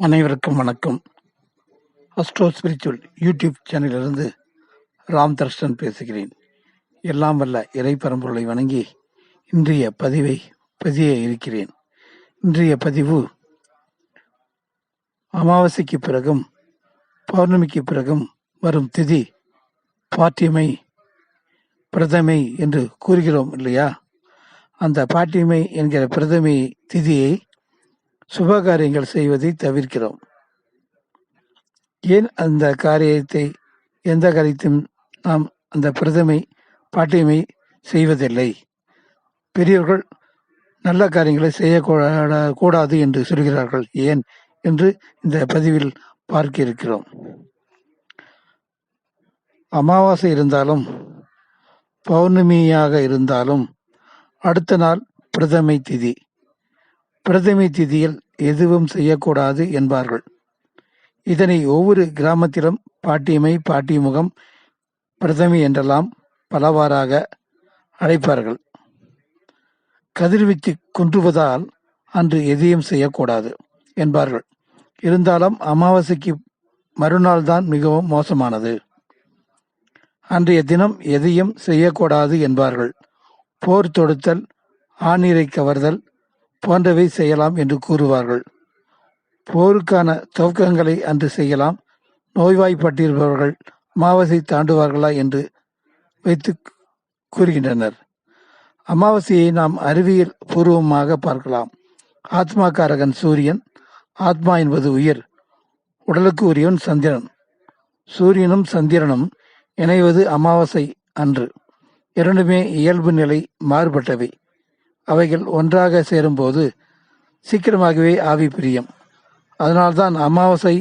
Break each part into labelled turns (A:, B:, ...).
A: அனைவருக்கும் வணக்கம். Astro spiritual YouTube சேனலிலிருந்து ராம் தர்ஷன் பேசுகிறேன். எல்லாம் வல்ல இறை பரம்பொருளை வணங்கி இன்றைய பதிவை பதிய இருக்கிறேன். இன்றைய பதிவு அமாவாசைக்கு பிறகும் பௌர்ணமிக்கு பிறகும் வரும் திதி பாட்டிமை பிரதமை என்று கூறுகிறோம் இல்லையா? அந்த பாட்டிமை என்கிற பிரதமை திதியை சுபகாரியங்கள் செய்வதை தவிர்க்கிறோம். ஏன் அந்த காரியத்தை எந்த காரியத்தையும் நாம் அந்த பிரதமை பாட்டிமை செய்வதில்லை? பெரியவர்கள் நல்ல காரியங்களை செய்யக்கூடாது என்று சொல்கிறார்கள். ஏன் என்று இந்த பதிவில் பார்க்க இருக்கிறோம். அமாவாசை இருந்தாலும் பௌர்ணமியாக இருந்தாலும் அடுத்த நாள் பிரதமை திதி. பிரதமை திதியில் எதுவும் செய்யக்கூடாது என்பார்கள். இதனை ஒவ்வொரு கிராமத்திலும் பாட்டிமை, பாட்டிமுகம், பிரதமை என்றெல்லாம் பலவாறாக அழைப்பார்கள். கதிர்வீச்சு குன்றுவதால் அன்று எதையும் செய்யக்கூடாது என்பார்கள். இருந்தாலும் அமாவாசைக்கு மறுநாள் தான் மிகவும் மோசமானது. அன்றைய தினம் எதையும் செய்யக்கூடாது என்பார்கள். போர் தொடுத்தல், ஆணீரை கவர்தல் போன்றவை செய்யலாம் என்று கூறுவார்கள். போருக்கான துவக்கங்களை அன்று செய்யலாம். நோய்வாய்ப்பட்டிருப்பவர்கள் அமாவாசை தாண்டுவார்களா என்று வைத்து கூறுகின்றனர். அமாவாசையை நாம் அறிவியல் பூர்வமாக பார்க்கலாம். ஆத்மாக்காரகன் சூரியன். ஆத்மா என்பது உயிர். உடலுக்கு உரியவன் சந்திரன். சூரியனும் சந்திரனும் இணைவது அமாவாசை அன்று. இரண்டுமே இயல்பு நிலை மாறுபட்டவை. அவைகள் ஒன்றாக சேரும்போது சீக்கிரமாகவே ஆவி பிரியும். அதனால்தான் அமாவாசை,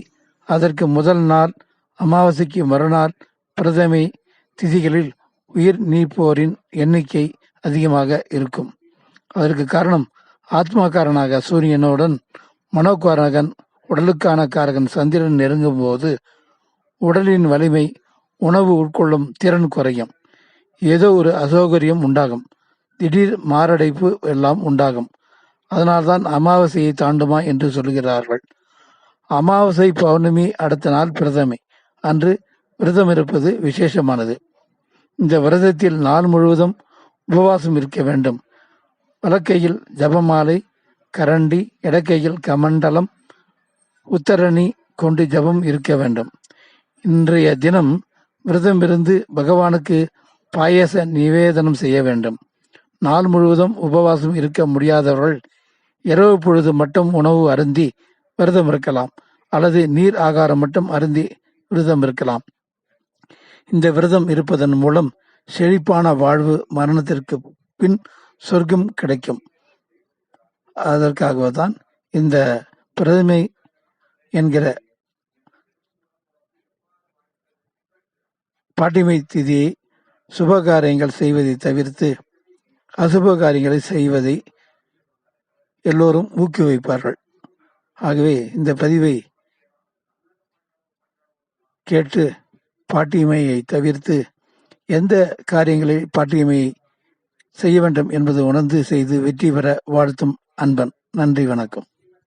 A: அதற்கு முதல் நாள், அமாவாசைக்கு மறுநாள், பிரதமை திதிகளில் உயிர் நீப்போரின் எண்ணிக்கை அதிகமாக இருக்கும். அதற்கு காரணம் ஆத்மாக்காரனாக சூரியனுடன் மனோகாரகன், உடலுக்கான காரகன் சந்திரன் நெருங்கும் போது உடலின் வலிமை, உணவு உட்கொள்ளும் திறன் குறையும். ஏதோ ஒரு அசௌகரியம் உண்டாகும். திடீர் மாரடைப்பு எல்லாம் உண்டாகும். அதனால்தான் அமாவாசையை தாண்டுமா என்று சொல்கிறார்கள். அமாவாசை, பௌர்ணமி, அடுத்த நாள் பிரதமை அன்று விரதம் இருப்பது விசேஷமானது. இந்த விரதத்தில் நாள் முழுவதும் உபவாசம் இருக்க வேண்டும். வலக்கையில் ஜபமாலை, கரண்டி, இடக்கையில் கமண்டலம், உத்தரணி கொண்டு ஜபம் இருக்க வேண்டும். இன்றைய தினம் விரதம் இருந்து பகவானுக்கு பாயச நிவேதனம் செய்ய வேண்டும். நாள் முழுவதும் உபவாசம் இருக்க முடியாதவர்கள் இரவு பொழுது மட்டும் உணவு அருந்தி விரதம் இருக்கலாம், அல்லது நீர் ஆகாரம் மட்டும் அருந்தி விரதம் இருக்கலாம். இந்த விரதம் இருப்பதன் மூலம் செழிப்பான வாழ்வு, மரணத்திற்கு பின் சொர்க்கம் கிடைக்கும். அதற்காகத்தான் இந்த பிரதமை என்கிற பாட்டிமை திதியை சுபகாரியங்கள் செய்வதை தவிர்த்து அசுப காரியங்களை செய்வதை எல்லோரும் ஊக்குவிப்பார்கள். ஆகவே இந்த பதிவை கேட்டு பாட்டிமையை தவிர்த்து எந்த காரியங்களை பாட்டிமையை செய்ய வேண்டும் என்பதை உணர்ந்து செய்து வெற்றி பெற வாழ்த்தும் அன்பன். நன்றி, வணக்கம்.